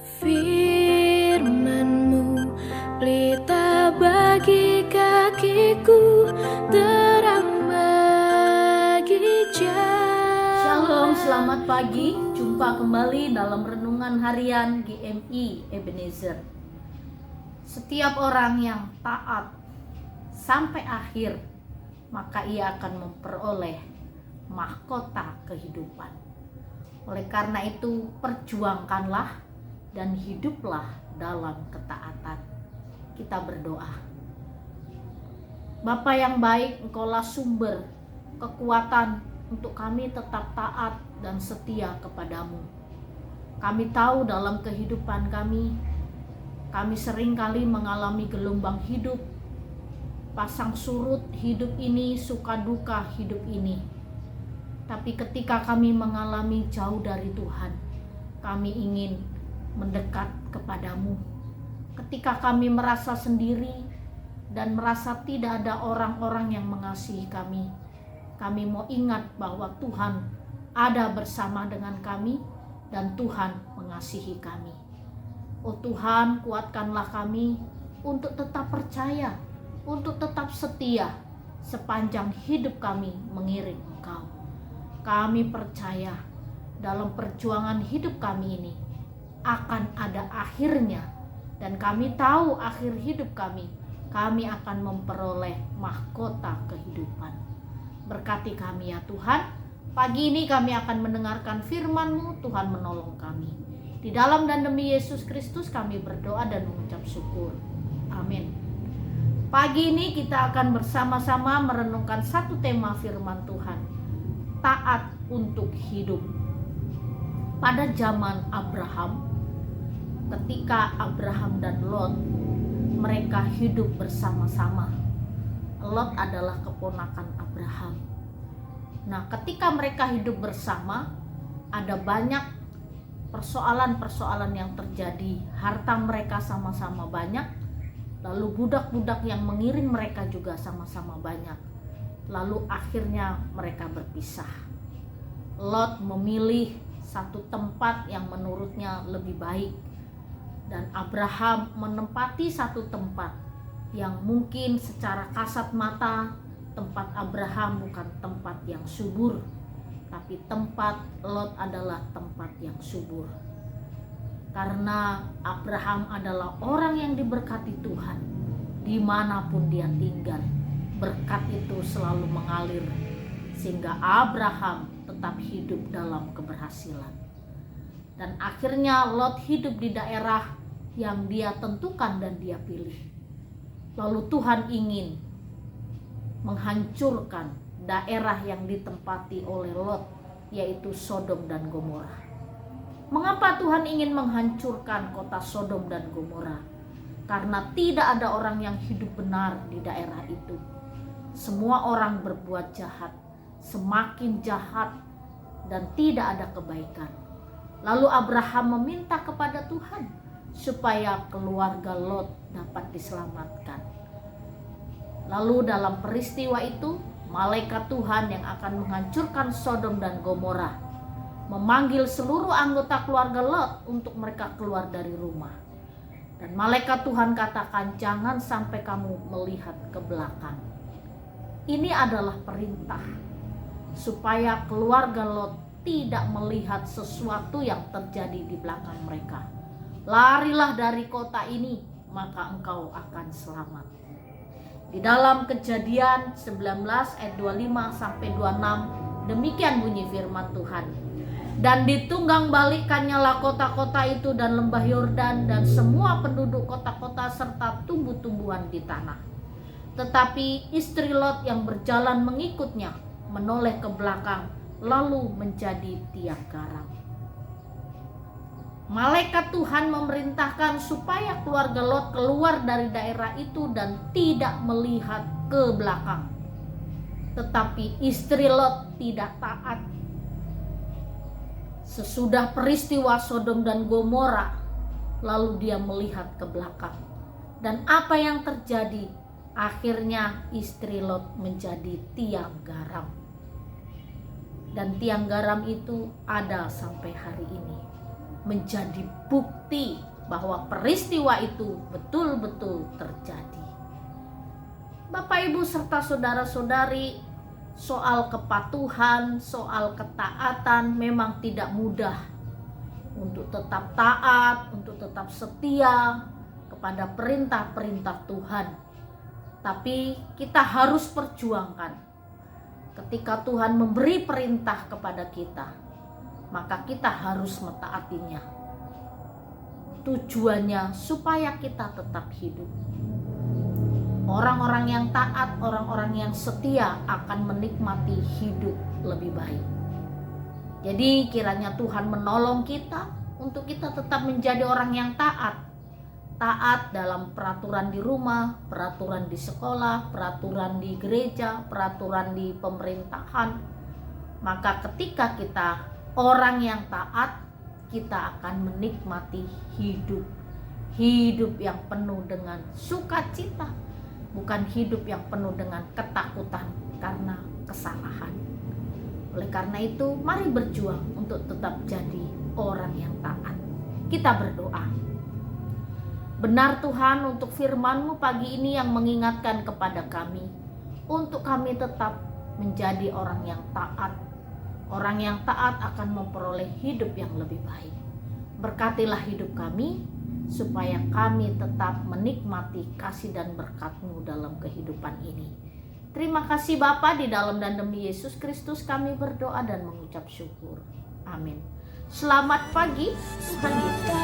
Firman-Mu pelita bagi kakiku, terang bagi jalan. Shalom, selamat pagi. Jumpa kembali dalam renungan harian GMI Ebenezer. Setiap orang yang taat sampai akhir, maka ia akan memperoleh mahkota kehidupan. Oleh karena itu, perjuangkanlah dan hiduplah dalam ketaatan. Kita berdoa. Bapa yang baik, Engkaulah sumber kekuatan untuk kami tetap taat dan setia kepadamu. Kami tahu dalam kehidupan kami seringkali mengalami gelombang hidup, pasang surut hidup ini, suka duka hidup ini. Tapi ketika kami mengalami jauh dari Tuhan, kami ingin mendekat kepadamu. Ketika kami merasa sendiri dan merasa tidak ada orang-orang yang mengasihi kami mau ingat bahwa Tuhan ada bersama dengan kami dan Tuhan mengasihi kami. Oh Tuhan, kuatkanlah kami untuk tetap percaya, untuk tetap setia sepanjang hidup kami mengiring Engkau. Kami percaya dalam perjuangan hidup kami ini akan ada akhirnya, dan kami tahu akhir hidup kami akan memperoleh mahkota kehidupan. Berkati kami ya Tuhan. Pagi ini kami akan mendengarkan firman-Mu. Tuhan menolong kami. Di dalam dan demi Yesus Kristus kami berdoa dan mengucap syukur. Amin. Pagi ini kita akan bersama-sama merenungkan satu tema firman Tuhan. Taat untuk hidup. Pada zaman Abraham, ketika Abraham dan Lot mereka hidup bersama-sama. Lot adalah keponakan Abraham. Nah, ketika mereka hidup bersama, ada banyak persoalan-persoalan yang terjadi. Harta mereka sama-sama banyak, lalu budak-budak yang mengiring mereka juga sama-sama banyak. Lalu akhirnya mereka berpisah. Lot memilih satu tempat yang menurutnya lebih baik, dan Abraham menempati satu tempat yang mungkin secara kasat mata tempat Abraham bukan tempat yang subur, tapi tempat Lot adalah tempat yang subur. Karena Abraham adalah orang yang diberkati Tuhan, dimanapun dia tinggal, berkat itu selalu mengalir, sehingga Abraham tetap hidup dalam keberhasilan. Dan akhirnya Lot hidup di daerah yang dia tentukan dan dia pilih. Lalu Tuhan ingin menghancurkan daerah yang ditempati oleh Lot, yaitu Sodom dan Gomora. Mengapa Tuhan ingin menghancurkan kota Sodom dan Gomora? Karena tidak ada orang yang hidup benar di daerah itu. Semua orang berbuat jahat, semakin jahat, dan tidak ada kebaikan. Lalu Abraham meminta kepada Tuhan supaya keluarga Lot dapat diselamatkan. Lalu dalam peristiwa itu, malaikat Tuhan yang akan menghancurkan Sodom dan Gomora memanggil seluruh anggota keluarga Lot untuk mereka keluar dari rumah. Dan malaikat Tuhan katakan, jangan sampai kamu melihat ke belakang. Ini adalah perintah supaya keluarga Lot tidak melihat sesuatu yang terjadi di belakang mereka. Larilah dari kota ini, maka engkau akan selamat. Di dalam Kejadian 19 ayat 25 sampai 26, demikian bunyi firman Tuhan. Dan ditunggang balikannyalah kota-kota itu dan lembah Yordan dan semua penduduk kota-kota serta tumbuh-tumbuhan di tanah. Tetapi istri Lot yang berjalan mengikutnya menoleh ke belakang, lalu menjadi tiang garam. Malaikat Tuhan memerintahkan supaya keluarga Lot keluar dari daerah itu dan tidak melihat ke belakang. Tetapi istri Lot tidak taat. Sesudah peristiwa Sodom dan Gomora, lalu dia melihat ke belakang. Dan apa yang terjadi? Akhirnya istri Lot menjadi tiang garam. Dan tiang garam itu ada sampai hari ini. menjadi bukti bahwa peristiwa itu betul-betul terjadi. Bapak, Ibu, serta saudara-saudari, soal kepatuhan, soal ketaatan memang tidak mudah. Untuk tetap taat, untuk tetap setia kepada perintah-perintah Tuhan. Tapi kita harus perjuangkan. Ketika Tuhan memberi perintah kepada kita, maka kita harus mentaatinya. Tujuannya supaya kita tetap hidup. Orang-orang yang taat, orang-orang yang setia akan menikmati hidup lebih baik. Jadi kiranya Tuhan menolong kita untuk kita tetap menjadi orang yang taat. Taat dalam peraturan di rumah, peraturan di sekolah, peraturan di gereja, peraturan di pemerintahan. Maka ketika kita orang yang taat, kita akan menikmati hidup. Hidup yang penuh dengan sukacita, bukan hidup yang penuh dengan ketakutan karena kesalahan. Oleh karena itu, mari berjuang untuk tetap jadi orang yang taat. Kita berdoa. Benar Tuhan, untuk firman-Mu pagi ini yang mengingatkan kepada kami, untuk kami tetap menjadi orang yang taat. Orang yang taat akan memperoleh hidup yang lebih baik. Berkatilah hidup kami, supaya kami tetap menikmati kasih dan berkat-Mu dalam kehidupan ini. Terima kasih Bapa, di dalam dan demi Yesus Kristus kami berdoa dan mengucap syukur. Amin. Selamat pagi, Tuhan Yesus.